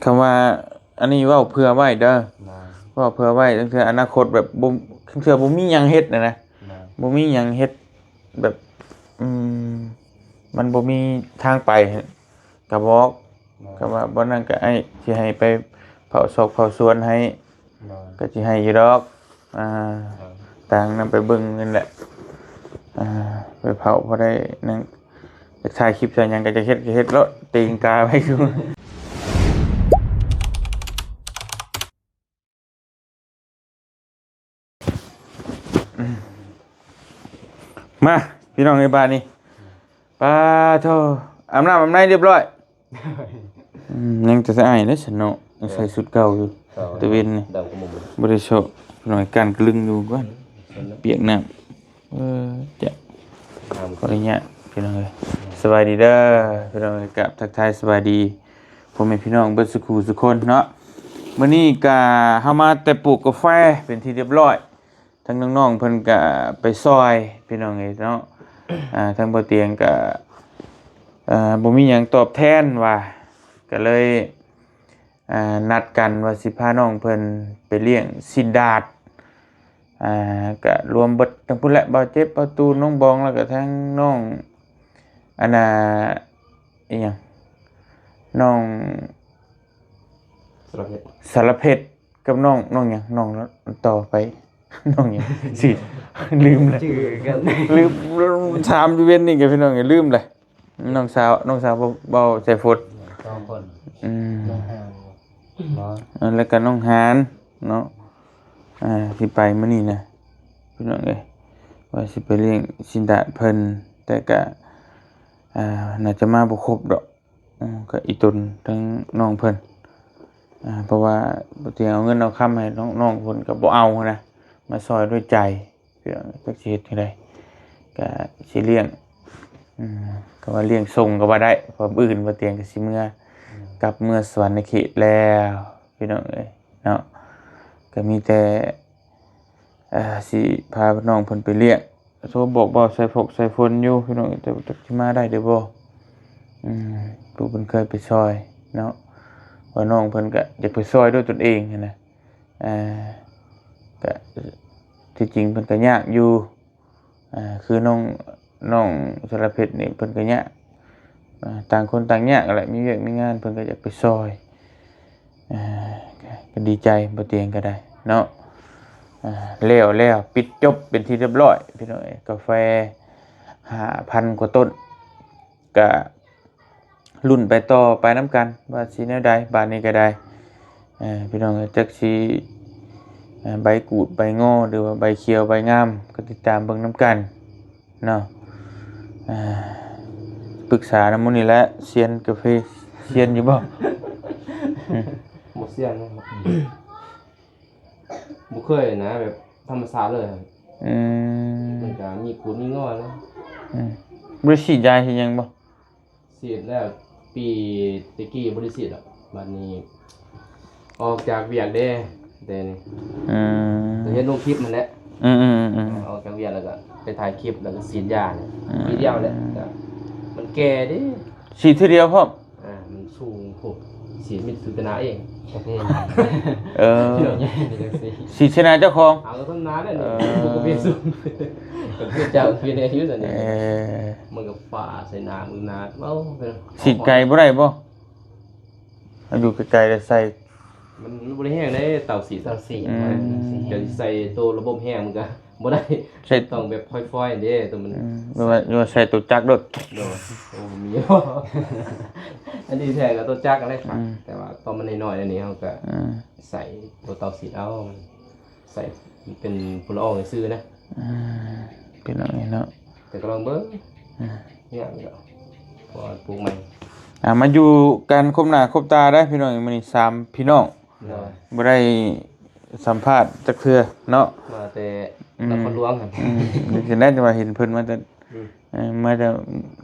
คำว่าอันนี้เว้าเผื่อไว้เด้อเว้าเผื่อไว้ตั้งแต่อนาคตแบบบ่เทื่อบ่มีหยังเฮ็ดนะบ่มีหยังเฮ็ดแบบมันบ่มีทางไปก็บอกก็ว่าบ่นั้นก็สิให้ไปเผาศพเผาสวนให้ก็สิให้อยู่ดอกต่างนำไปเบิ่งนั่นแหละไปเผาบ่ได้นั่นจะถ่ายคลิปใส่หยังก็จะเฮ็ดแล้วตีนกาไว้คือมาพี่น้องในบ้านนี่ปาโธอาบน้ำอาบในเรียบร้อยยังจะสะอาดนะฉันเนาะยังใส่ชุดเก่าอยู่ตะเวนนี่บริโภคหน่อยการกลึงอยู่ก่อนเปียกน้ำจะขออนุญาตพี่น้องเลยสบายดีเด้อพี่น้องเลยกับทักทายสบายดีผมเป็นพี่น้องเบิดสุขุสุคนเนาะมื้อนี้ก็เฮามาแต่ปลูกกาแฟเป็นที่เรียบร้อยทั้งน้องๆเพิ่นก็ไปซอยพี่น้องเอ้ยเนาะทั้งบ่เตียงก็บ่มีหยังตอบแทนว่าก็เลยนัดกันว่าสิพาน้องเพิ่นไปเลี้ยงสินดาดก็รวมเบิดทั้งพุ่นแหละบ่าวเจ็บบ่าวตูนน้องบองแล้วก็ทั้งน้องอันน่ะอีหยังน้องสารเพชรกับน้องหยังน้องต่อไปน้องหยังสิลืมเลยลืมถามอยู่เว้นนี่กับพี่น้องลืมเลยน้องสาวเบาใจฟด2คนน้องหานเนาะแล้วก็น้องหานเนาะสิไปมื้อนี้นะพี่น้องเอ้ยว่าสิไปเลี้ยงสินดาเพิ่นแต่ก็น่าจะมาบ่ครบดอกก็อีตุนทั้งน้องเพิ่นเพราะว่าบ่เตียงเอาเงินเอาค้ำให้น้องเพิ่นก็บ่เอานะมาซอยด้วยใจเพื่อจักสิเฮ็ดให้ได้ก็สิเลี้ยงก็ว่าเลี้ยงส่งก็ว่าได้เพราะอื่นบ่เตียงก็สิเมื่อกลับเมื่อสวรรค์เขตแล้วพี่น้องเอ้ยเนาะก็มีแต่สิพาน้องเพิ่นไปเลี้ยงโทรบอกบ่ใส่ฝนอยู่พี่น้องแต่สิมาได้เด้อบ่ผู้เพิ่นเคยไปซอยเนาะว่าน้องเพิ่นก็อยากไปซอยด้วยตนเองนะก็ที่จริงเพิ่นก็ยากอยู่คือน้องสารเพชรนี่เพิ่นก็ยากต่างคนต่างยากแหละมีเวียกมีงานเพิ่นก็อยากไปซอยก็ดีใจบ่เตียงก็ได้เนาะแล้วปิดจบเป็นที่เรียบร้อยพี่น้องกาแฟ5,000 กว่าต้นก็รุ่นไปต่อไปน้ำกันว่าสิแนวใดบาดนี้ก็ได้พี่น้องจักสิใบกูดใบงอหรือว่าใบเขียวใบงามก็ติดตามเบิ่งน้ำกันเนาะปรึกษานำมื้อนี้แหละเซียนกาแฟเซียนอยู่บ่บ่เซียนนะครับบ่เคยนะแบบธรรมชาติเลยมันก็มีกูดมีงอนะบ่ได้ฉีดยาสิหยังบ่ฉีดแล้วปีตะกี้บ่ได้ฉีดหรอกบัดนี้ออกจากเวียกเด้แต่นี่แต่เฮ็ดลงคลิปนั่นแหละออกจากเวียกแล้วก็ไปถ่ายคลิปแล้วก็ฉีดยาเนี่ยทีเดียวแหละมันแก่เด้ฉีดทีเดียวพร้อมมันสูงพวกฉีดมิตรสุตนาเองประเภทฉีดชนะเจ้าของเอาต้นน้าเนี่ยบ่เป็นสูงก็คือเจ้าคือในชีวิตอันนี้มันก็ฝ่าใส่น้ามือน้าเอ้าฉีดไกลบ่ได้บ่อยู่ไกลๆได้ใส่มันบ่ได้แห้งได้เต่าสีจะใส่ตัวระบบแห้งมันก็บ่ได้ใช้ต้องแบบค่อยๆเด้ตัวมันว่าใส่ตัวจักรด้วยโอ้มีอันนี้แท้ก็ตัวจักรอะไรครับแต่ว่าตอนมันน้อยๆอันนี้เฮาก็ใส่ตัวเต่าสีเอาใส่เป็นผลออกซื่อนะเป็นอะไรเนาะแต่ก็ลองเบิ่งเนี่ยก็พอปลูกใหม่มาอยู่กันคบหน้าคบตาได้พี่น้องมื้อนี้3พี่น้องบ่ได้สัมภาษณ์จักเทื่อเนาะมาแต่นครหลวงครับสิได้จะมาเห็นเพิ่นมาจาก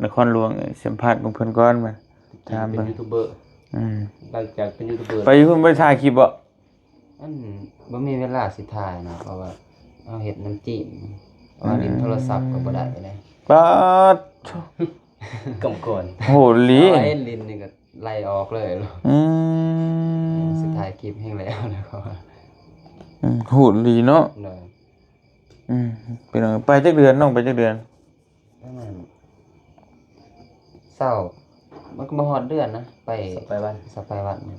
นครหลวงสัมภาษณ์ของเพิ่นก่อนมาถามเป็นยูทูบเบอร์หลังจากเป็นยูทูบเบอร์ไปเพิ่นไปถ่ายคลิปบ่บ่มีเวลาสิถ่ายนะเพราะว่าเอาเฮ็ดน้ำจิ้มว่าลิ้นโทรศัพท์ก็บ่ได้เลยป๊าดกำก่อนโหลีไอ้ลิ้นนี่ก็ไล่ออกเลย ถ่ายคลิปให้แล้วแล้วก็ หูดลีเนาะ เลย เป็นจังไปจักเดือนน้องไปจักเดือน ประมาณเศร้ามันก็บ่ฮอดเดือนนะไป ไปบ้าน สไปวัดนี่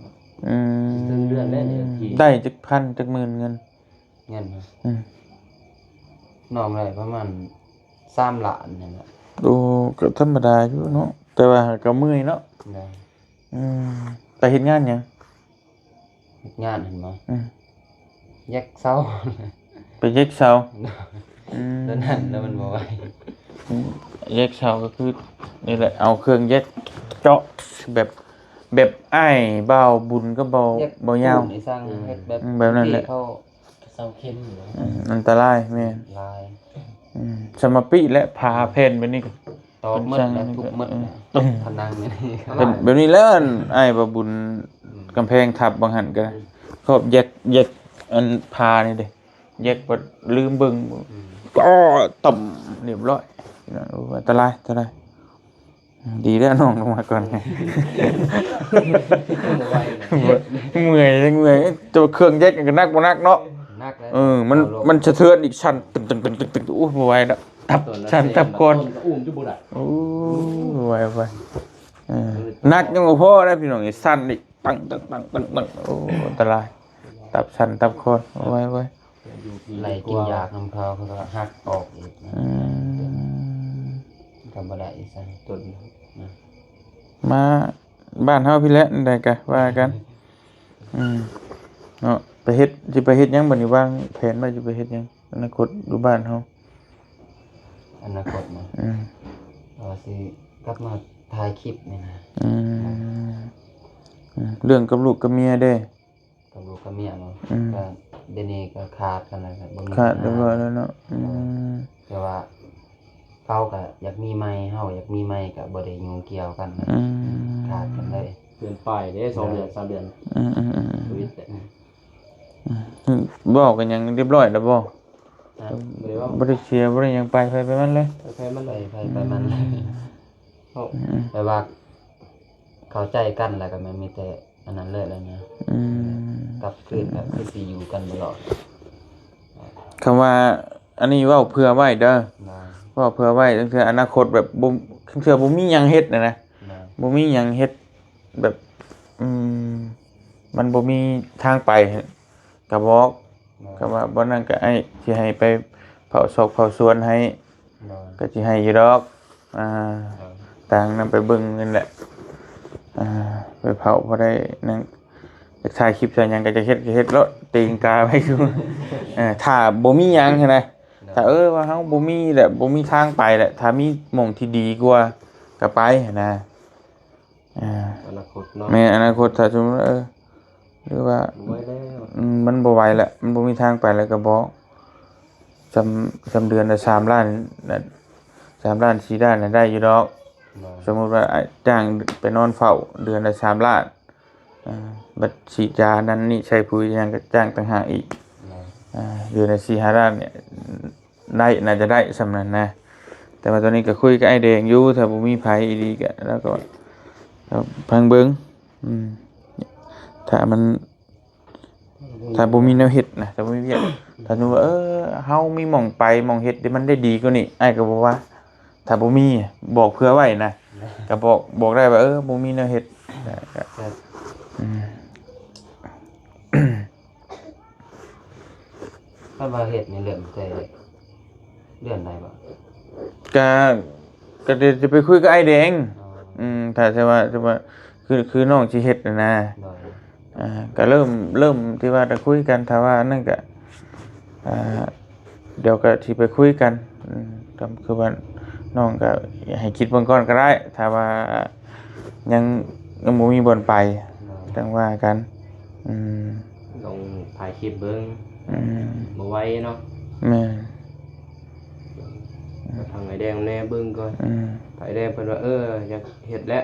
ถึงเดือนแล้วเนี่ยที่ ได้จักพันจักหมื่นเงิน เงินนะ อืม น้องได้ประมาณ3ล้านนี่แหละ ดูก็ธรรมดาอยู่เนาะแต่ว่าก็เมื่อยเนาะ ได้ ไปเฮ็ดงานหยัง เฮ็ดงานเห็นบ่ อืม แยกเศร้า ไปเย็กเสา ตอนนั้นแล้วมันบ่ไหว เย็กเสาก็คือนี่แหละเอาเครื่องเย็กเจาะแบบอ้ายเบาบุญก็เบา แยก เบายาว นี่สร้างเฮ็ดแบบ แบบนั้นแหละ ที่เขา เสาเข้มอยู่เนาะ อันตรายแม่น ลาย สมปิและพาเพนไปนี่ก็ ตอกหมดแล้วทุกหมดแล้วพนังนี่ เป็นแบบนี้แล้วอันอ้ายเบาบุญกำแพงทับบางหันก็ชอบแยกอันพานี่เด้แยกบ่ลืมเบิ่งก็ต่ำเรียบร้อยโอ้อันตรายดีแล้วน้องลงมาก่อนไง เมื่อยตัวเครื่องแยกกันนักบ่นักเนาะ นักแล้ว มันสะเทือนอีกชั้นตึงโอ้บ่ไหวแล้วทับชั้นทับคน ก็อุ้มจุบุได้ โอ้บ่ไหวนักยังบ่พอนะพี่น้องอีสั่นอีกปังโอ้อันตรายทับชั้นทับคนไหว ไหลกินยาน้ำเขาก็หักออกอีกนะก็บ่ได้อีกซะ ต้น มาบ้านเฮาพี่แหละได้กะว่ากันเนาะไปเฮ็ดสิไปเฮ็ดหยังบัดนี้วางแผนว่าสิไปเฮ็ดหยังอนาคตอยู่บ้านเฮา อนาคตนะว่าสิกลับมาถ่ายคลิปนี่นะ เรื่องกับลูกกับเมียเด้ กับลูกกับเมียเนาะก็เดี๋ยวนี้ก็ขาดกันแล้วครับบ่มี ขาดเรียบร้อยแล้วเนาะ แต่ว่าเขาก็อยากมีใหม่เฮาอยากมีใหม่ก็บ่ได้ยุ่งเกี่ยวกันนะขาดกันเลย เดือนปลายเด้2เดือน3เดือนชีวิตแต่ บอกกันหยังเรียบร้อยแล้วบ่ นะ บ่ได้ว่า บ่ได้เชียร์บ่ได้หยังไปมันเลย แพ้มัน ไป เลย ไปมันเลยแต่ว่าเข้าใจกันแล้วก็มันมีแต่อันนั้นเลยแล้วนะกลับคืนก็คือสิอยู่กันตลอด คำว่าอันนี้เว้าเผื่อไว้เด้อ นะ เว้าเผื่อไว้ตั้งแต่อนาคตแบบบ่เทื่อบ่มีหยังเฮ็ดนะ นะ บ่มีหยังเฮ็ดแบบมันบ่มีทางไปก็บอกก็ว่าบ่นั้นก็สิให้ไปเผาศพเผาสวนให้ นะ ก็สิให้อยู่ดอกต่างนำไปเบิ่งนั่นแหละไปเผาพอได้นั่นจะถ่ายคลิปใส่หยังก็จะเฮ็ดแล้วตีนกาไว้อยู่ ถ้าบ่มีหยังใช่ไหมถ้าว่าเฮาบ่มีแหละบ่มีทางไปแหละถ้ามีหม่องที่ดีกว่าก็ไปนะ อนาคตเนาะ แม่อนาคตถ้าสมมุติหรือว่า ไว้แล้ว มันบ่ไหวแล้วมันบ่มีทางไปแล้วก็บอกจำเดือนละ3ล้านน่ะ3ล้าน4ล้านน่ะได้อยู่ดอก นะ สมมุติว่าจ้างไปนอนเฝ้าเดือนละ3ล้านบัดฉีดยานั้นนี่ใช้ปุ๋ยหยังก็จ้างต่างหากอีก นะ เดือนละ4-5ล้านเนี่ยได้น่าจะได้สำนั้นนะแต่ว่าตอนนี้ก็คุยกับไอ้แดงอยู่ถ้าบ่มีไผอีหลีก็แล้วก็พังเบิ่งถ้าบ่มีแนวเฮ็ดนะถ้าบ่มีเวียกถ้าสมมุติว่าเฮามีหม่องไปหม่องเฮ็ดที่มันได้ดีกว่านี้อ้ายก็บอกว่า ถ้าบ่มีบอกเผื่อไว้นะก็บอกได้ว่าบ่มีแนวเฮ็ดก็ ถ้าว่าเฮ็ดนี่เริ่มแต่เดือนใดบ่ ก็เดี๋ยวจะไปคุยกับไอ้แดง อ๋อ ถ้าจะว่าคือน้องสิเฮ็ดน่ะนะ โดย ก็เริ่มที่ว่าจะคุยกันถ้าว่านั่นก็เดี๋ยวก็สิไปคุยกันก็คือว่าน้องก็ให้คิดเบิ่งก่อนก็ได้ถ้าว่ายังบ่มีบ่อนไปจังว่ากันลองถ่ายคลิปเบิ่งบ่ไหวเนาะ แม่น ทางไอ้แดงแน่เบิ่งก่อนไอ้แดงเพิ่นว่าอยากเฮ็ดแล้ว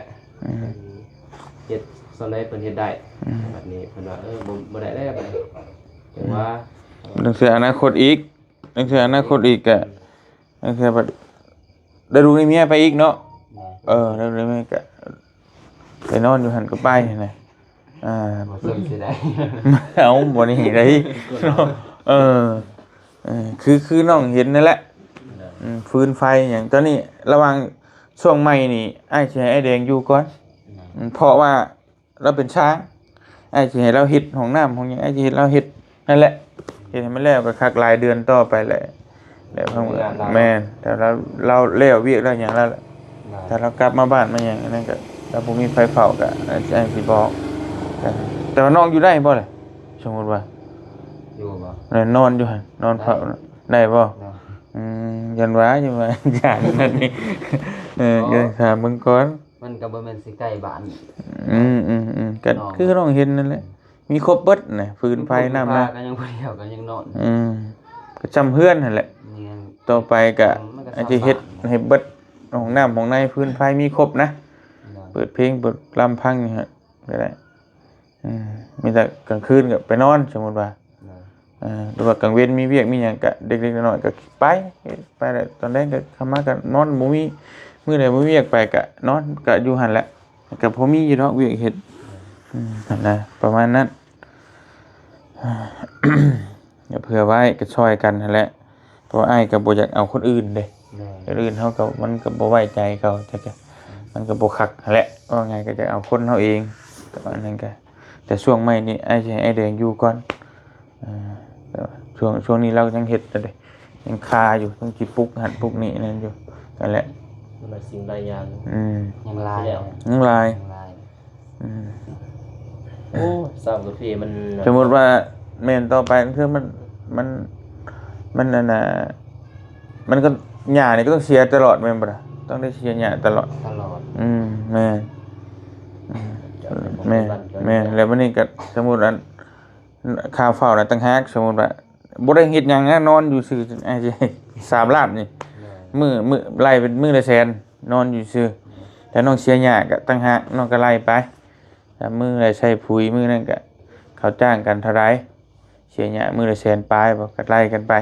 เฮ็ดส่วนใดเพิ่นเฮ็ดได้บัดนี้เพิ่นว่าบ่ได้แล้วบัดนี้แต่ว่า ตั้งแต่อนาคตอีกก็ตั้งแต่บัดได้ดูในเมียไปอีกเนาะ นะ แล้วเลยแม่ก็ไปนอนอยู่หันก็ไปนะ บ่เสริมสิได้ เอาบ่นี่ได้เออคือน้องเห็นนั่นแหละฟืนไฟหยังตอนนี้ระหว่างช่วงใหม่นี่อ้ายสิให้ไอ้แดงอยู่ก่อนเพราะว่าเราเป็นช้างอ้ายสิให้เราเฮ็ดห้องน้ำห้องหยังอ้ายสิเฮ็ดเราเฮ็ดนั่นแหละเฮ็ดให้มันแล้วก็คักหลายเดือนต่อไปแหละแล้วพังแม่นแต่เราแล้วเวียกแล้วหยังแล้วถ้าเรากลับมาบ้านมาหยังนั่นก็ถ้าบ่มีไฟเผาก็อ้ายสิบอกแต่ว่าน้องอยู่ได้บ่ล่ะสมมุติว่า อยู่บ่ นอนอยู่หั่นนอนเผาได้บ่ยันว่าอยู่ว่าอย่างนั้นนี่เดี๋ยวถามมึงก่อน มันก็บ่แม่นสิใกล้บ้าน ก็คือน้องเห็นนั่นแหละมีครบเบิดน่ะฟืนไฟน้ำนะ ก็ยังบ่เดียวก็ยังนอน ก็จำเฮือนนั่นแหละ นี่ ต่อไปก็อาจจะเฮ็ดให้เบิดห้องน้ำห้องในฟืนไฟมีครบนะเปิดเพลงเปิดลำพังนี่ฮะก็ได้มีแต่กลางคืนก็ไปนอนสมมุติว่าหรือว่ากลางเว้นมีเวียกมีหยังก็เด็กๆน้อยๆก็ไปแล้วตอนแรกก็เข้ามาก็นอนบ่มีมื้อใดบ่มีเวียกไปก็นอนก็อยู่หั่นแหละก็พอมีอยู่ดอกเวียกเฮ็ดนั่นแหละประมาณนั้นอย่าเผื่อไว้ก็ช่วยกันนั่นแหละเพราะอ้ายก็บ่อยากเอาคนอื่นเด้คนอื่นเฮาก็มันก็บ่ไว้ใจเขาจักมันก็บ่คักนั่นแหละว่าไงก็จะเอาคนเฮาเองก็อันนั้นก็แต่ช่วงใหม่นี้อ้ายสิให้ไอ้แดงอยู่ก่อนช่วงนี้เรายังเฮ็ดอยู่เด้ยังคาอยู่ต้องสิปลุกหันปลุกนี่นั่นอยู่นั่นแหละ มันหลายสิ่งหลายอย่าง ยังลาย ยังลาย โอ้สาวกาแฟมัน สมมุติว่าแม่นต่อไปคือมันนั่นน่ะมันก็หญ้านี่ก็ต้องเสียตลอดแม่นบ่ล่ะต้องได้เสียหญ้าตลอดแม่แม่แล้ววันนี้ก็สมมุติอันค่าเฝ้าน่ะต่างหากสมมุติว่าบ่ได้เฮ็ดหยังนะนอนอยู่ซื่อไอ้สิ3ล้านนี่มื้อไล่เป็นมื้อละแสนนอนอยู่ซื่อแต่น้องเสียหญ้าก็ต่างหากน้องก็ไล่ไปถ้ามื้อละใช้ปุ๋ยมื้อนั้นก็เขาจ้างกันเท่าใดเสียหญ้ามื้อละแสนปลายบ่ก็ไล่กันไป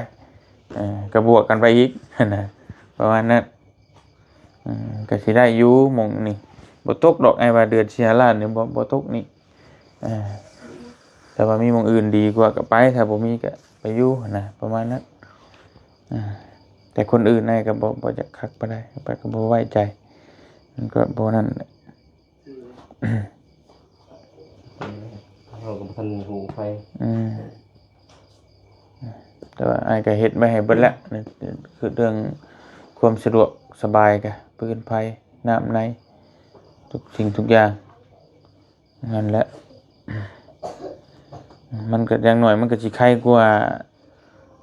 ก็บวกกันไปอีกนะประมาณนั้นก็สิได้อยู่หม่องนี่บ่ตกดอกไอ้ว่าเดือนสิ5ล้านนี่บ่ตกนี่แต่ว่ามีหม่องอื่นดีกว่าก็ไปถ้าบ่มีก็ไปอยู่นะประมาณนั้นแต่คนอื่นไอ้ก็บ่จะคักปานใดไปก็บ่ไว้ใจมันก็บ่นั่น เราก็บ่ทันหูไฟ แต่ว่าไอ้ก็เฮ็ดไว้ให้เบิดแล้วนี่คือเรื่องความสะดวกสบายก็ปืนไฟน้ำในทุกสิ่งทุกอย่างนั่นแหละมันก็อย่างน้อยมันก็สิไข้กว่า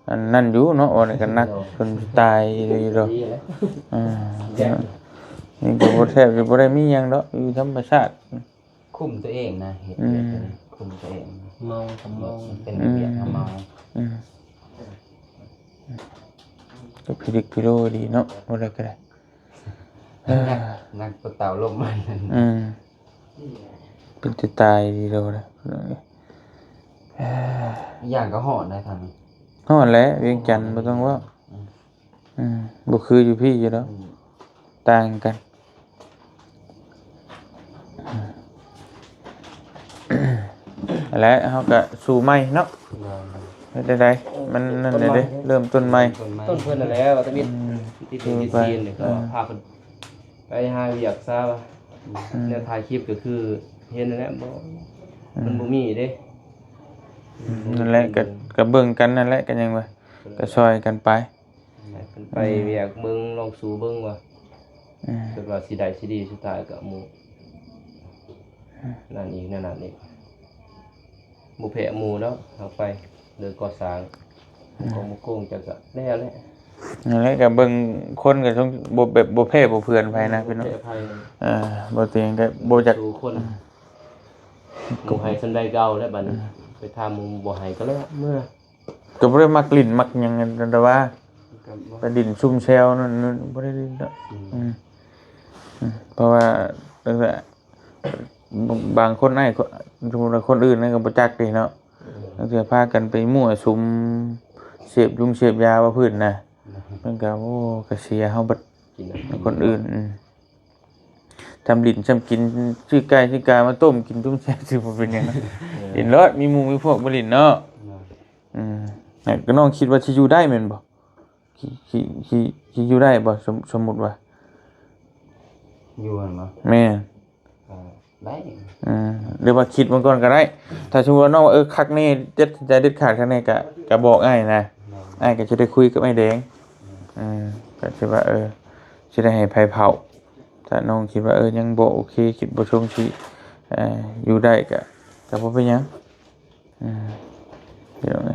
อันนั่นอยู่เนาะว่านี่ก็นักคนตายอยู่ดอกนี่ก็บ่แทบจะบ่ได้มีหยังดอกอยู่ธรรมชาติ คุมตัวเองนะเฮ็ดคุมตัวเอง เมาเป็นระเบียบเมา ก็พิลึกพิโลดีเนาะบ่ได้ก็ได้ นักตัวเต่าลมมัน เป็นจะตายดีแล้วนะ อย่างก็หอดได้ทาง ฮอดแล้วเวียงจันทน์บ่ต้องเว้าบ่คืออยู่พี่อยู่แล้วต่างกันและเฮาก็สู่ใหม่เนาะได้ๆมันนั่นได้เด้เริ่มต้นใหม่ ต้นเพิ่นนั่นแหละว่าตะมิดที่เป็นที่ซีนนี่ก็พาเพิ่นไปหาเวียกซะว่าแนวถ่ายคลิปก็คือเห็นนั่นแหละบ่มันบ่มีเด้ นั่นแหละก็เบิ่งกันนั่นแหละก็ยังว่าก็ช่วยกันไป เพิ่นไปเวียกเบิ่งลองสู่เบิ่งว่าคิดว่าสิได้สิดีสุดท้ายก็หมู่นั่นอีกนั่นอีกบ่แพ้หมู่แล้วเอาไปเดินก่อสร้างของบ่โกงจักก็แล้วแหละ นั่นแหละก็เบิ่งคนก็ต้องบ่แบบบ่แพ้บ่เพื่อนไผนะพี่น้อง แพ้ภัย บ่เตียงก็บ่จัก สู่คนหมู่ให้สันใดเก่าแล้วบัดนี้ไปถามหมู่บ่ให้ก็แล้วเมื่อ ก็บ่ได้มักลิ้นมักหยังกันแต่ว่า ก็บ่ ไปดินซุ่มแซวนั่นบ่ได้ลิ้นดอกเพราะว่าตั้งแต่บางคนไอ้สมมุติว่าคนอื่นนั่นก็บ่จักดิเนาะตั้งแต่พากันไปมั่วสุมเสพยุงเสพยาว่าพื้นน่ะมันก็โอ้ก็เสียเฮาเบิด กิน คนอื่น ทำลิ้นซ้ำกินชื่อไก่ชื่อกามาต้มกินตุ้มแซ่บสิบ่เป็นหยังเห็นรถมีหมู่มีพวกบ่ลิ้นเนาะน่ะก็น้องคิดว่าสิอยู่ได้แม่นบ่สิอยู่ได้บ่สมมุติว่า อยู่หั่นบ่ แม่น ก็ได้ หรือว่าคิดมันก่อนก็ได้ถ้าสมมุติว่าน้องว่าคักแน่ตัดสินใจเด็ดขาดคักแน่ก็บอกอ้ายนะอ้ายก็จะได้คุยกับไอ้แดงก็สิว่าสิได้ให้ไผเผาถ้าน้องคิดว่ายังบ่โอเคคิดบ่ชงสิอยู่ได้ก็บ่เป็นหยังเดี๋ยวไง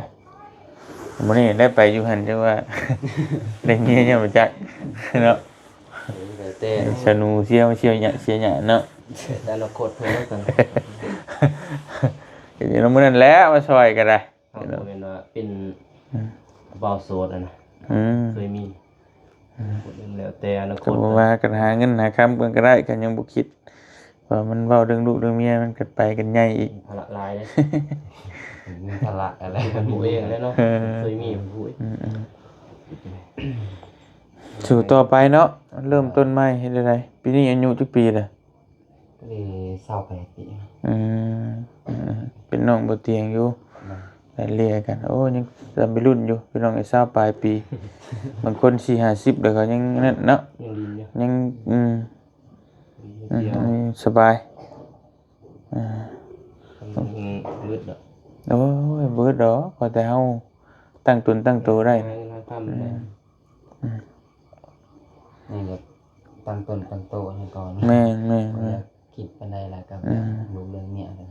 มื้อนี้ได้ไปอยู่หั่นจังว่า ได้เมียยังบ่จักเนาะ แต่ สนุเสียหยะเสียหยะเนาะ แต่อนาคตเพิ่นแล้วกัน เดี๋ยวมื้อนั้นแหล้วมาช่วยก็ได้ เอาบ่แม่นว่าเป็นบ่าวโสดอะนะเคยมีพูดเรื่องแล้วแต่อนาค ก็ ต บ่ว่ากันหาเงินหาคำเพิ่นก็ได้ก็ยังบ่คิดว่ามันเว้าเรื่องลูกเรื่องเมียมันก็ไปกันใหญ่อีก ภาระหลายเด้ มีภาระอะไร มันผู้เองเลยเนาะเคยมีผู้เอง สู่ต่อไปเนาะเริ่มต้นใหม่เฮ็ดได้ปีนี้อายุจักปีล่ะ นี่28ปี เป็นน้องบ่เตียงอยู่ได้เลียกันโอ้ยังจำไปรุ่นอยู่พี่น้องไอ้20ปลายปี บางคน40-50แล้วก็ยังนั่นเนาะ ยังลินอยู่ ยังเดียว สบาย มืดอ่ะ โอ้ยเบิดดอกพอแต่เฮาตั้งตนตั้งตัวได้ ทางค่ำได้ นี่ก็ตั้งต้นตั้งโตให้ก่อน แม่นคิดปานใดล่ะก็รู้เรื่องเมียกัน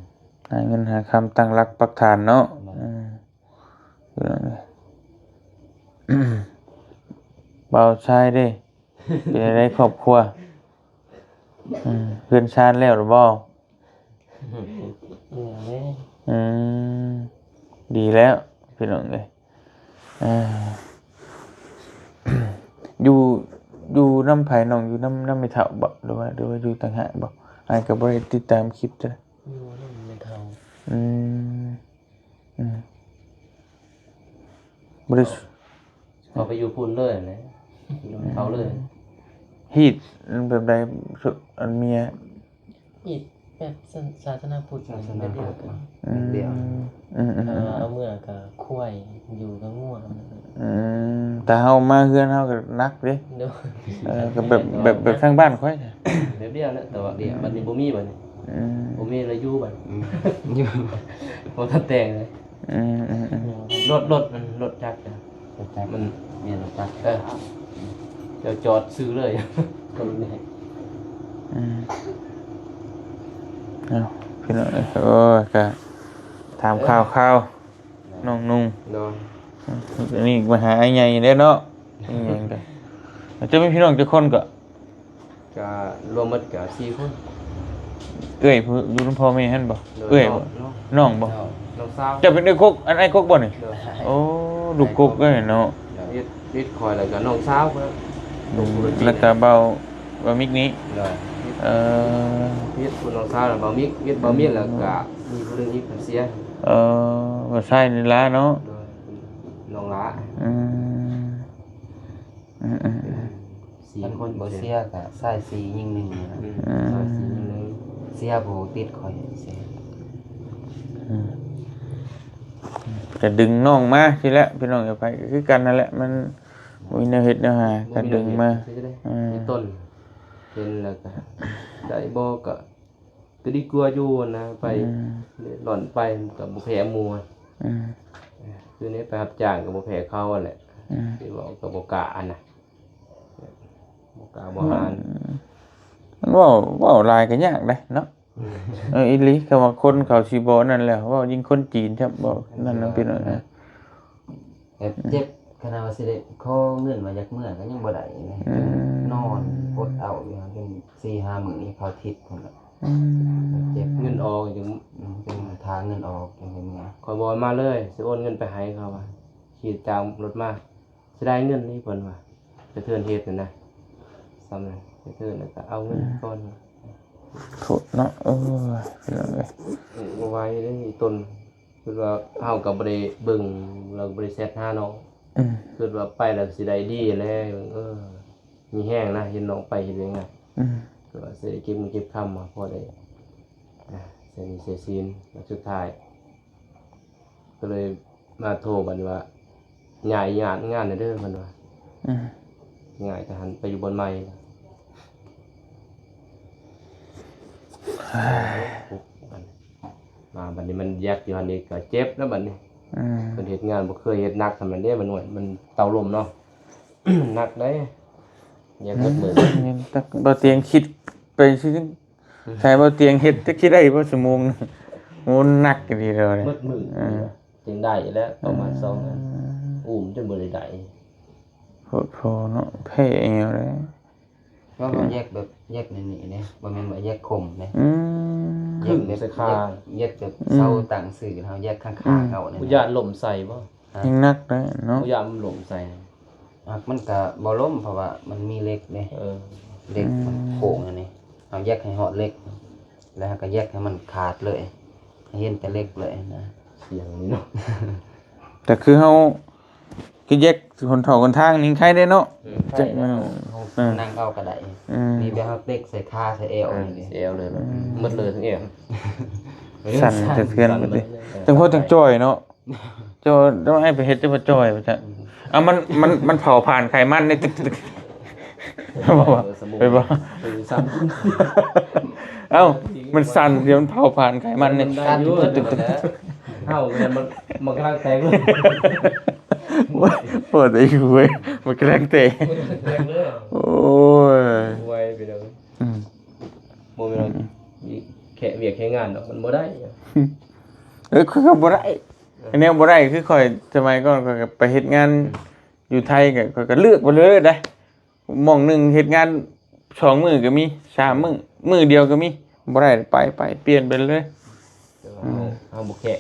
หาเงินหาคำตั้งรักปักฐานเนาะเบาชายเด้เป็นอะไรครอบครัวเพื่อนชาติแล้วหรือบ่ดีแล้วพี่น้องเอ้ยอยู่น้ำไผน้องอยู่น้ำไม่เฒ่าบ่หรือว่าอยู่ต่างหากบ่อ้ายก็บ่ได้ติดตามคลิปจ้ะ อยู่นั่นไม่เท่า บริส เขาไปอยู่พุ่นเลยนะอยู่เขาเลย ฮีดแบบใดอันเมีย อีกแบบศาสนาพุทธแบบเดียวกัน เดียว เอาเมื่อกับคุ้ยอยู่กับง่วง แต่เฮามาเฮือนเฮาก็นักเด้ เดี๋ยว ก็แบบทางบ้านค่อย แบบเดียวนะแต่ว่าเดี๋ยวบัดนี้บ่มีบัดนี้บ่มีแล้วอยู่บัด อยู่ บ่ทันแต่งเลยรถจักรจ้ะ แต่มันเมียรู้จัก เดี๋ยวจอดซื้อเลยตรงนี้ เอาพี่น้องโอ้ยก็ถามข่าวน้องนุ่ง เนาะ นี่มาหาไอ้ใหญ่เด้อเนาะนี่หยังก็จะมีพี่น้องจักคนก็ ก็รวมหมดก็4คน เอ้ยผู้อยู่นำพ่อแม่หั่นบ่เอ้ยบ่น้องบ่ น้องสาว จะเป็นไอ้กกอันไอ้กกบ่นี่ เด้อ โอ้ลูกกกเอ้ยเนาะ นิดคอยแล้วก็น้องสาวเพิ่น แล้วก็เบามิกนี้ เด้อ นิดคุณน้องสาวแล้วบ่มีแล้วก็มีผู้นึงอีกเพิ่นเสีย บ่ใช่นี่ล่ะเนาะ โดยน้องหลา 4 คน บ่เสียก็ใส่สียิงหนึงนะ ซอย4นึง เสียบ่ติดข่อยเสีย จะดึงน้องมาทีละพี่น้องอย่าไปก็คือกันนั่นแหละมันมีแนวเฮ็ดแนวหาก็ดึงมามีต้นเป็นแล้วก็ได้บ่ก็ดีกว่าอยู่นะไปหล่อนไปก็บ่แพ้หมู่คือนี้ไปรับจ้างก็บ่แพ้เขาแหละที่ว่าก็บ่กล้าอันน่ะบ่กล้าบ่หาน มันเว้าหลายก็ยากเด้เนาะอีหลีก็ว่าคนเขาสิบ่นั่นแหละเว้ายิ่งคนจีนครับบ่นั่นน่ะพี่น้อง แบบเจ็บขนาดว่าสิได้ขอเงินมาจากเมื่อก็ยังบ่ได้เลยนอนอดเอาอยู่จน 4-5 มื้อนี้เขาทิศพุ่นน่ะเจ็บ เงินออกจัง เป็นทางเงินออกจังเป็นไง ขอยบ่มาเลยสิโอนเงินไปให้เขาว่าขี่ตามรถมาสิได้เงินนี่เพิ่นว่าจะเทื่อนเฮ็ดนั่นนะซ้ำนั้นจะเทื่อนแล้วก็เอาเงินก่อน โทษเนาะพี่น้องเอ้ย บ่ไหวเด้ต้นคือว่าเฮาก็บ่ได้เบิ่งเราบ่ได้แซดหาน้องคือว่าไปแล้วสิได้ดีแล้วมีแห้งนะเห็นน้องไปเฮ็ดยังไงก็ ตัวเสเก็บเงินเก็บคำมาพอได้เสียมีเสียซีนแล้วสุดท้าย ก็เลยมาโทรบันว่าใหญ่งานเด้อมันว่าง่ายทหารไปอยู่บนไม้มาบัดนี้มันแยกอยู่อันนี้ก็เจ็บแล้วบัดนี้เป็นเหตุงานบ่เคยเฮ็ดหนักสำนั้นเด้มันหน่วยมันเตาลมเนาะ หนักได้แยกหมดมือ ตักบ่เตียงคิดไปซิใช้บ่เตียงเฮ็ดจะคิดได้บ่ชั่วโมงมันหนักดีเด้อ หมดมือจึงได้แล้วประมาณ2นั้นอุ้มจนบ่ได้ โหดโพเนาะแพ้เอวเลย ว่าบ่แยกแบบแยกนี่เด้บ่แม่นว่าแยกคมเด้ ครึ่งใส่คาง แยกแบบเซาต่างสื่อเฮาแยกข้างๆเอาเนี่ย ผู้ญาติหล่มใส่บ่ ยิ่งนักเลยเนาะ ผู้ญาติมันหล่มใส่ มันก็บ่ล้มเพราะว่ามันมีเหล็กเด้เหล็กมันโค้งอันนี้เอาแยกให้ฮอดเหล็กแล้วก็แยกให้มันขาดเลยให้เห็นแต่เหล็กเลยนะ เสียงนี้เนาะ แต่คือเฮาคือแยกคนเฒ่าคนทางนี่ใครได้เนาะ จักนั่งเอาก็ได้มีแบบเฮาเต็กใส่ขาใส่เอวนี่ เอวเลยหมดเลยทั้งเอว สั่นสะเทือนไปดิจังพอจังจ้อยเนาะจ้อยต้องให้ไปเฮ็ดจังว่าจ้อยว่าซะมันเผาผ่านไขมันในตึกไปบ่เอ้ามันสั่นเดี๋ยวมันเผาผ่านไขมันในตึก เอ้ามันกำลังแตกเลย ปวดไอ้เว้ยมันแกล้งเตะโอ้ย ไวไปเด้อบ่แม่นแค่เวียกแค่งานดอกมันบ่ได้ คือบ่ได้อันนี้บ่ได้คือข่อยสมัยก่อนข่อยก็ไปเฮ็ดงานอยู่ไทยก็ข่อยก็เลือกบ่เลยได้หม่องหนึงเฮ็ดงาน2มื้อก็มี3มื้อเดียวก็มีบ่ได้ไปเปลี่ยนไปเลย เอาบ่แค่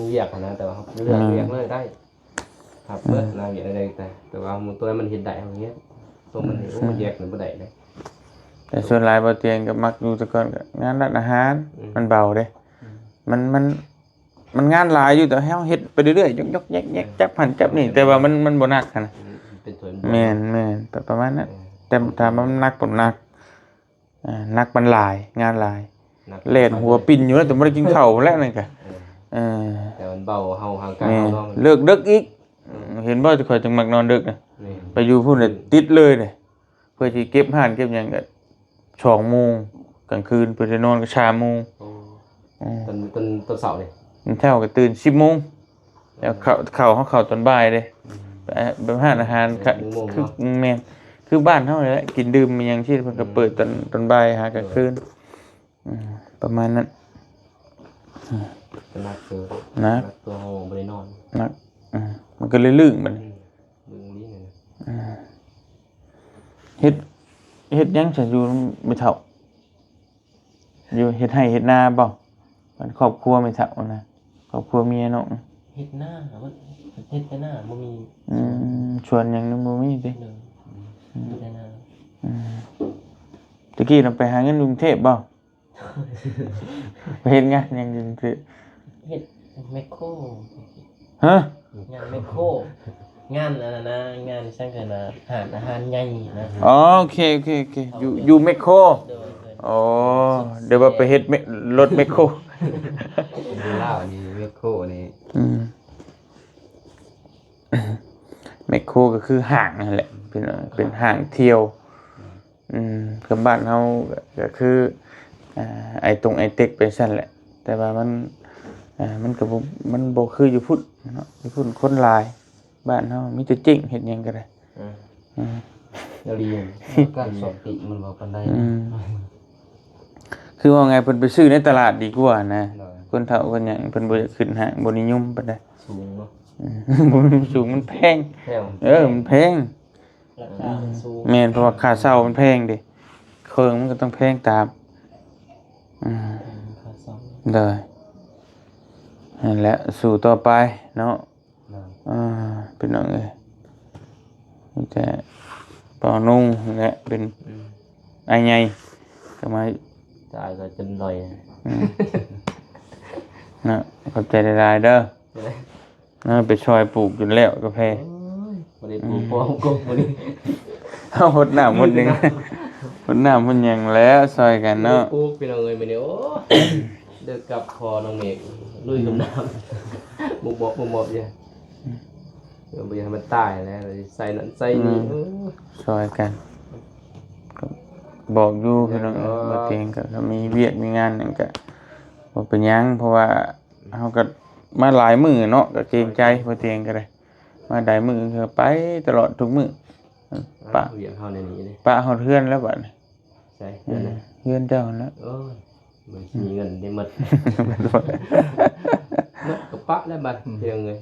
เวียกนะแต่ว่าเลือกเวียกเลยได้ครับเบิดนาเวียกได้แต่ว่าตัวมันเฮ็ดได้อย่างเงี้ยตัวมันมันแยกมันบ่ได้เลย แต่ส่วนหลายบ่เตียงก็มักอยู่แต่ก่อนก็งานร้านอาหารมันเบาเด้มันงานหลายอยู่แต่เฮาเฮ็ดไปเรื่อยๆยกๆแยกๆจับหันจับนี่แต่ว่ามันบ่หนักนะ เป็นตัว แม่นประมาณนั้นแต่ถ้ามันหนักบ่หนักหนักมันหลายงานหลายเล่นหัวปิ่นอยู่แล้วแต่บ่ได้กินข้าวแล้วนั่นก็แต่มันเบาเฮาห่างกันเนาะ เลิกดึกอีกเห็นบ่จะข่อยจังมักนอนดึกนะไปอยู่พุ่นน่ะติดเลยเด้เพื่อสิเก็บห้านเก็บหยังก็2:00 นกลางคืนเพื่อจะนอนก็3:00 นตอนเสาร์นี่ มันเท่าก็ตื่น 10:00 นแล้วเข้าเข้าตอนบ่ายเด้แบบห้านอาหารคือแม่นคือบ้านเฮานี่แหละกินดื่มมีหยังที่เพิ่นก็เปิดตอนบ่ายหากลางคืนประมาณนั้น นักเกิน นะ ตัวเฮาบ่ได้นอน นักมันก็เลยลึกบัดนี้ มึงนี่เนี่ย เฮ็ดหยังจะอยู่ไม่เท่าอยู่เฮ็ดให้เฮ็ดนาบ่มันครอบครัวไม่เท่านะครอบครัวเมียน้อง เฮ็ดหน้าเฮ็ดแต่หน้าบ่มี ชวนหยังนำบ่มีติ เลยเฮ็ดแต่หน้า ตะกี้นำไปหาเงินกรุงเทพบ่ไปเฮ็ดงานหยังอยู่กรุงเทพ เฮ็ดแมคโคร ฮะ งานแมคโครงานอันนั้นนะงานสร้างกันนะอาหารใหญ่นะ อ๋อโอเคอยู่เม็กโค โดย อ๋อเดี๋ยวว่าไปเฮ็ดรถเม็กโค ลาวนี่เวโคนี่ เม็กโคก็คือห้างนั่นแหละเป็นห้างเที่ยวกับบ้านเฮาก็คือไอ้ตรงไอ้เต็กไปซั่นแหละแต่ว่ามันก็มันบ่คืออยู่พุ่นเนาะอยู่พุ่นคนหลายบ้านเฮามีแต่จิ้งเฮ็ดหยังก็ได้ เรียน การสอบติมันบ่ปานใด คือว่าไงเพิ่นไปซื้อในตลาดดีกว่านะคนเฒ่าคนหยังเพิ่นบ่อยากขึ้นห้างบ่นิยมปานใด สูงเนาะ บ่สูงมันแพง แพง มันแพง ราคาสูง แม่นเพราะว่าค่าเช่ามันแพงดิเครื่องมันก็ต้องแพงตามค่าซ่อม เลยนั่นแหละสู่ต่อไปเนาะเป็นน้องเอ้ยมีแต่ปอนุ่งนั่นแหละเป็นไอ้ใหญ่ก็มา จ่ายก็จนลอย นะขอบใจหลายๆเด้อไปช่วยปลูกจนแล้วกาแฟ บ่ได้ปลูกพร้อมกบบ่ได้ เอาหดหน้าหมดหนึง คนน้ำคนหยังแล้วซอยกันเนาะ ปลูกพี่น้องเอ้ยมื้อนี้โอ้ เด้อกับพอน้องเมฆลุยกับน้ำ บ่บอกเนี่ยเดี๋ยวบ่อยากให้มันตายแล้วใส่นั่นใส่นี่ซอยกันก็บอกอยู่พี่น้องบ่เตียงก็มีเวียกมีงานหยังก็บ่เป็นหยังเพราะว่าเฮาก็มาหลายมื้อเนาะก็เกรงใจบ่เตียงก็ได้มาได้มื้อก็ไปตลอดทุกมื้อปะ เวียงเฮาในนี้เลย ปะฮอดเฮือนแล้วบัดนี้ ใช่เดี๋ยวนะ เฮือนเจ้าแล้ว โอ้ยมันสิมีเงินได้หมดก็ปะแล้วบัดเพียงเลย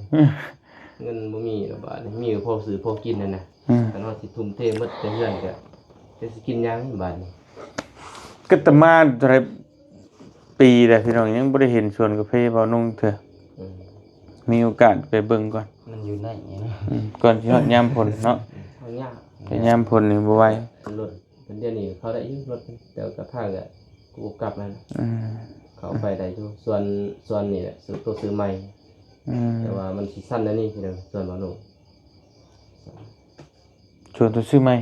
เงินบ่มีแล้วบัดนี้มีก็พอซื้อพอกินนั่นน่ะแต่เฮาสิทุ่มเทหมดแต่เฮือนก็จะสิกินหยังบัดนี้ ก็แต่มาเท่าไหร่ปีแล้วพี่น้องยังบ่ได้เห็นสวนกาแฟเบานุ่งเทื่อ อืม มีโอกาสไปเบิ่งก่อน มันอยู่ในนี่นะ ก่อนสิฮอดยามฝนเนาะ เอายาก ไปยามฝนนี่บ่ไหว รถเป็นเดี๋ยวนี้เขาได้อยู่รถแต่กระทั่งก็กูกลับแล้วนะ อืม เขาไปได้อยู่ส่วนนี่แหละซื้อตัวซื้อใหม่ อืม แต่ว่ามันสิสั้นนะนี่พี่น้องส่วนบ่หนู ชวนตัวซื้อใหม่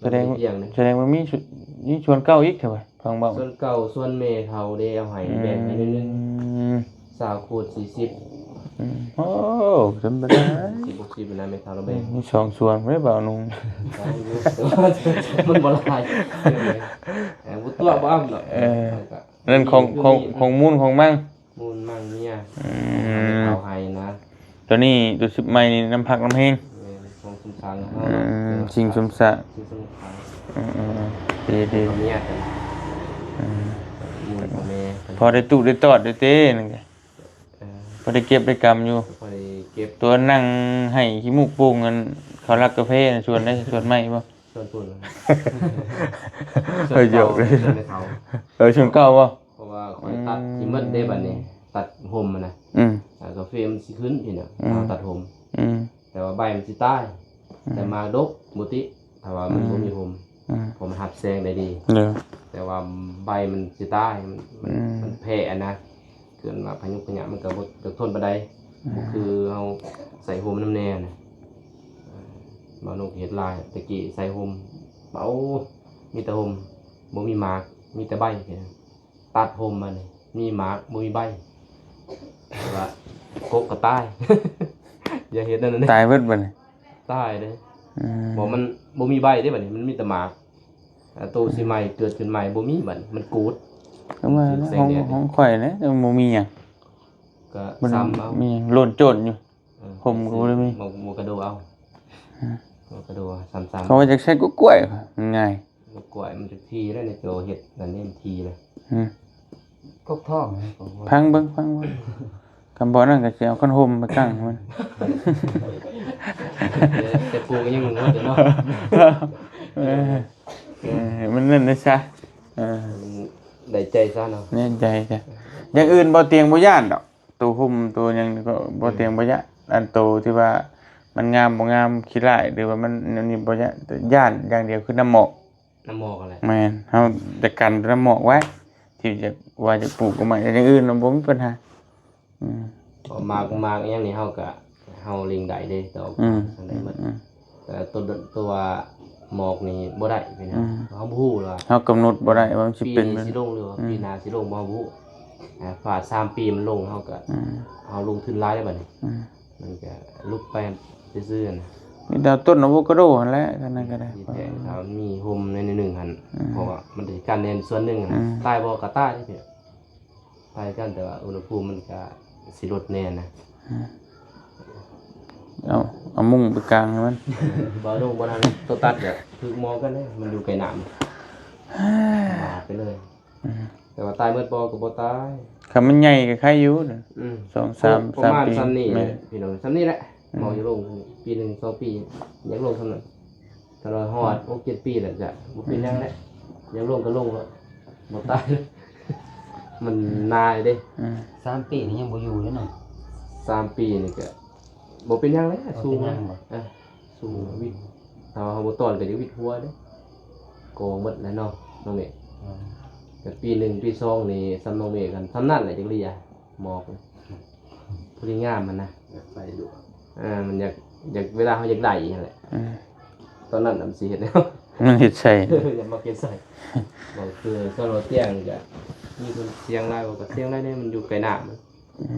แสดงว่า เพียงนะ แสดงว่ามีชุดนี่ชวนเก่าอีกเท่าไหร่ฟังเบา ส่วนเก่าส่วนเมเทาได้เอาให้แบ่งให้นิดนึง อืม 20คูณ40 อืมโอ้ธรรมดา 10 60นะเมเทาเราแบ่ง มีสองส่วนบ่ได้เบานุ่ง ได้อยู่แต่ว่ามันบ่หลายบ่ตัวบ่อ้ำดอก นั่นของมูลของมั่ง มูลมั่งเนี่ย อืม เอาให้นะ ตัวนี้ตัวสิบใหม่นี่น้ำพักน้ำแห้ง ของสมสารเฮา ชิงสมสะ สิ่งสำคัญ ดีดี ของเนี่ยกันมูลของแม่ พอได้ตู้ได้ตอดได้เต้นึงไง เออ พอได้เก็บได้กำอยู่ พอได้เก็บ ตัวนั่งให้ขี้มูกโป่งกันเขารักกาแฟน่ะชวนได้ชวนไหมบ่ ส่วนปุ่น เฮ้ยโยกเลย ส่วนในเทา ชวนเก่าบ่ เพราะว่าคอยตัดที่มันได้บัดนี้ ตัดห่มมันนะ อืม กาแฟมันสิขึ้นพี่เนี่ยเอาตัดห่ม อืม แต่ว่าใบมันสิตายแต่มาดกบุติถ้าว่ามันบ่มีห่ม อืม ผมหับแซงได้ดี เดี๋ยว แต่ว่าใบมันสิตายมันแพ้นะเกินมาพายุพะยะมันก็บ่ทนปานใดบ่คือเฮาใส่ห่มน้ำแน่นะบ่นกเฮ็ดลายตะกี้ใส่ห่มเบามีแต่ห่มบ่มีหมากมีแต่ใบแค่นั้นตัดห่มมานี่มีหมากบ่มีใบแต่ว่ากกก็ตาย อย่าเฮ็ดนั่นน่ะ ตายเบิดบัดนี้ ตายเด้ อืม บ่มันบ่มีใบเด้บัดนี้มันมีแต่หมากตัวสิใหม่เกิดขึ้นใหม่บ่มีบัดมันกูด ก็มาห้องข่อยนะแต่บ่มีหยัง ก็ มัน ซ้ำเอา มีหยังหล่นโจรอยู่ ผมก็บ่ได้มี หมูกระโดเอาหมูกระโดซ้ำ เขาว่าจะใช้กล้วยค่ะง่าย ๆลูกกล้วยมันจะทีแล้วในโจเฮ็ดนั่นนี่มันทีเลย อืม กกท่องนะผมว่า พังเบิ่งคำบอกนั่นก็สิเอาคันห่มมาตั้งมัน แต่กูก็ยังงงว่าเนาะ มันนั่นนะซะ ได้ใจซะเนาะ แน่ใจจ้ะอย่างอื่นบ่เตียงบ่ย่านดอกตัวห่มตัวหยังก็บ่เตียงบ่ย่านอันโตที่ว่ามันงามบ่งามขี้ร้ายหรือว่ามันนี่บ่ย่านแต่ย่านอย่างเดียวคือน้ำหมอก น้ำหมอกอะไร แม่นเฮาจะกันน้ำหมอกไว้ ที่จะว่าจะปลูกก็ไม่อย่างอื่นมันบ่มีปัญหาอืม พอมากๆอย่างนี้เฮาก็เฮาลิงได้เด้ต่อ อืม ได้หมดแต่ตัวหมอกนี่บ่ได้พี่นะเฮาบ่ฮู้ว่า เฮากำหนดบ่ได้ว่ามันสิ ปี เป็น นี้ มัน สิลงหรือว่าปีหน้าสิลงบ่ฮู้ฝาด3ปีมันลงเฮาก็ อืม เฮาลงทุนหลายได้บัดนี้ อืม มันก็ลุกไปซื่อๆนะ มีดาวต้นอะโวคาโดหั่นแหละเท่านั้นก็ได้ ที่แท้ถ้ามันมีโฮมในหนึ่งหั่นเพราะว่ามันสิกันในส่วนหนึงนะ อืม ตายบ่ก็ตายนี่เพียตายกันแต่ว่าอุณหภูมิมันก็สิลดแน่นะ เอามุ้งไปกลางให้มัน บ่ลงบ่ทันตัวตัดก็คือมองกันเด้มันอยู่ไกลน้ำบาดไปเลย แต่ว่าตายเมื่อบ่ก็บ่ตาย คำมันใหญ่ก็ใครอยู่น่ะ อืม 2-3 ประมาณ ปี ซ้ำนี่ แม่ พี่น้องซ้ำนี่แหละหมออยู่ลงปีหนึ่ง2ปีอยากลงเท่านั้นถ้าเราฮอด6-7ปีแล้วจะบ่เป็นหยังแล้วอยากลงก็ลงแล้วบ่ตาย มันนายเด้ อืม 3 ปีนี่ยังบ่อยู่เลยเนาะ 3 ปีนี่ก็บ่เป็นหยังแล้วสู้ บ่เป็นหยังบ่ สู้วิทย์ถ้าเฮาบ่ตอนก็จะวิทย์หัวเด้โกงหมดแล้วเนาะน้องเมฆก็ปี1ปี2นี่ซ้ำน้องเมฆกันซ้ำนั่นแหละจักเรียหมอกผู้ที่งามมันนะ ไปดู มันอยากเวลาเขาอยากได้นั่นแหละ อืม ตอนนั้นน่ะมันสิเฮ็ดแนว มันเฮ็ดใส่ อย่ามาเก็บใส่บอกคือส่วนรถเตียงจะมีคนเสียงไล่บอกว่าเสียงไล่เนี่ยมันอยู่ไกลหน้ามัน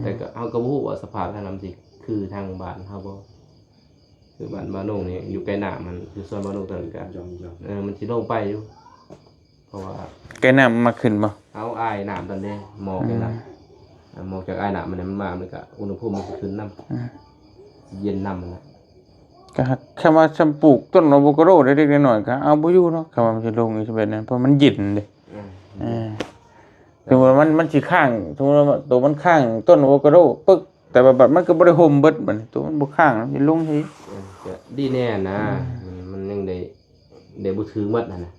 แต่ก็เฮาก็บ่ฮู้ว่าสภาพทางน้ำสิคือทางบ้านเฮาบ่คือบ้านบ้านโน่งนี่อยู่ไกลหน้ามันอยู่ส่วนบ้านโน่งตอนกันมันสิลงไปอยู่เพราะว่า แกน้ำมาขึ้นบ่ เอาอ้ายน้ำตอนนี้หมอกจังนั้นหมอกจากอ้ายน้ำมันมามันก็อุณหภูมิมันสิขึ้นน้ำเย็นน้ำมันนะ ก็คำว่าชำปลูกต้นอะโวคาโดเล็กๆน้อยๆก็เอาบ่อยู่เนาะคำว่ามันสิลงอีกแบบนั้นเพราะมันเย็นเด้ถึงว่ามันสิข้างสมมุติว่าตัวมันข้างต้นอะโวคาโดปึ๊กแต่ว่าบัดมันก็บ่ได้ห่มเบิดบัดนี้ตัวมันบ่ข้างมันสิลงสิ จะดีแน่นะมันยังได้บ่ถือหมดนั่นน่ะ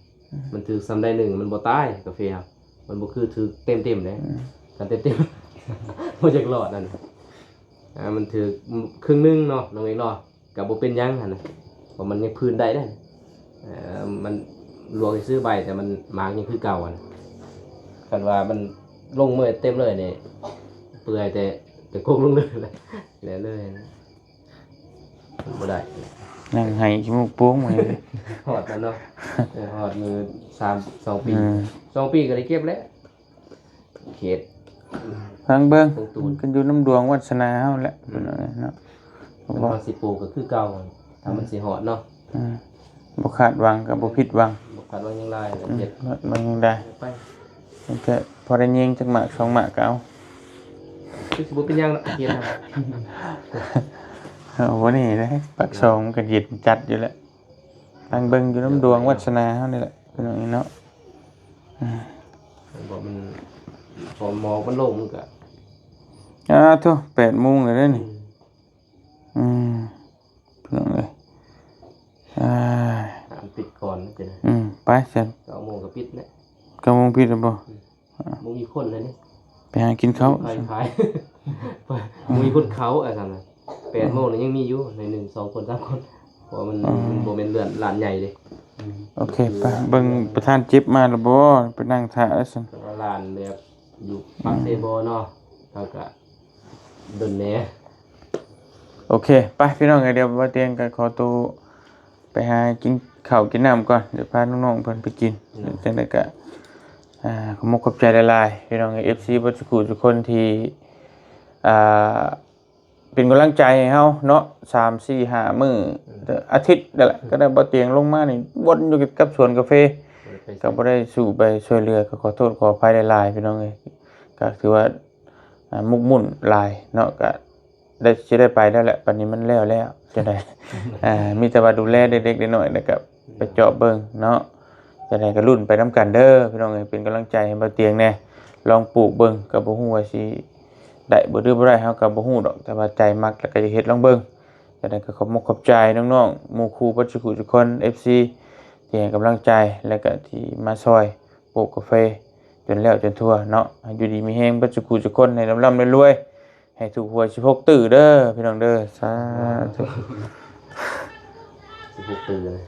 มันถือซ้ำได้หนึ่งมันบ่ตายกาแฟครับมันบ่คือถือเต็มๆเด้กันเต็มๆ บ่จักรอดนั่นมันถือครึ่งนึงเนาะน้องเองเนาะก็บ่เป็นหยังหั่นน่ะเพราะมันยังพื้นได้มันลวงซื้อใบแต่มันหมากยังคือเก่าอ่ะกันว่ามันลงมือเต็มเลยนี่เปื่อยแต่โคกลงเลยเลยบ่ได้ นั่งให้ขี้มูกโป่งไว้เลย หอดมันเนาะหอดมือ2 ปี2 ปีก็ได้เก็บแล้วเขต ฟังเบิ่ง ตรงตูน กันอยู่น้ำดวงวาสนาเฮาแหละเพิ่นว่าเนาะ มันพอสิปลูกก็คือเก่าถ้ามันสิหอดเนาะ บ่คาดหวังก็บ่ผิดหวัง บ่คันว่ายังไล่เฮ็ด มันยังได้ ไป แค่พอได้ยิงจักหมากสองหมากก็เอา คือสิบ่เป็นหยังเฮ็ดนะ เอาบ่นี่นะปากซองก็เย็นจัดอยู่แล้วฟังเบิ่งอยู่น้ำดวงวาสนาเฮานี่แหละเพิ่นว่าเนาะ บอกมันพอหมอกมันลงมันก็ ทุ8 โมงแล้วเด้อนี่เพิ่นเลยอ่า ห้ามปิดก่อนนะจ๊ะ ไปซั่น 9 โมงก็ปิดแล้ว 9 โมงปิดแล้วบ่ บ่มีคนเลยนี่ ไปหากินข้าว ขาย บ่มีคนเขาซั่นน่ะ8 โมงนี่ยังมีอยู่ใน1 2 คน 3 คนเพราะมันบ่แม่นเรือนร้านใหญ่เด้ โอเคไปเบิ่งประธานจิ๊บมาแล้วบ่ไปนั่งท่าแล้วซั่น แต่ว่าร้านแบบอยู่ปากเซโบเนาะเขาก็ดนแหน่ โอเคไปพี่น้องเดี๋ยวบ่เตียงก็ขอตัวไปหากินข้าวกินน้ำก่อนเดี๋ยวพาน้องๆเพิ่นไปกินจังได๋ก็ขอขอบใจหลายๆพี่น้อง FC บ่ทุกคนที่เป็นกำลังใจให้เฮาเนาะ3 4 5มื้ออาทิตย์นั่นแหละก็ได้บ่เตียงลงมานี่วนอยู่กับสวนกาแฟก็บ่ได้สู่ไปช่วยเหลือก็ขอโทษขออภัยหลายๆพี่น้องเอ้ยก็ถือว่ามุกมุ่นหลายเนาะก็ได้สิได้ไปแล้วแหละปันนี้มันแล้วจะได้ มีแต่ว่าดูแลเด็กๆน้อยๆแล้วก็ไปเจาะเบิ่งเนาะจะได้ก็รุ่นไปนํกันเด้อพี่น้องเอ้ยเป็นกำลังใจให้บ่เตียงแน่ลองปลูกเบิ่งก็บ่ฮู้ว่าสิได้บ่หรือบ่ได้เฮาก็บ่ฮู้ดอกแต่ว่าใจมักแล้วก็จะเฮ็ดลองเบิ่งจะได้ก็ขอบใจน้องๆหมู่ครูบ่ทุกคน FC ที่ให้กำลังใจแล้วก็ที่มาซอยปลูกกาแฟจนแล้วจนทั่วเนาะอยู่ดีมีแฮงบ่ทุกคนให้ร่ำๆรวยๆให้ถูกหวย16ตื้อเด้อพี่น้องเด้อสาธุ 16 ปีเลย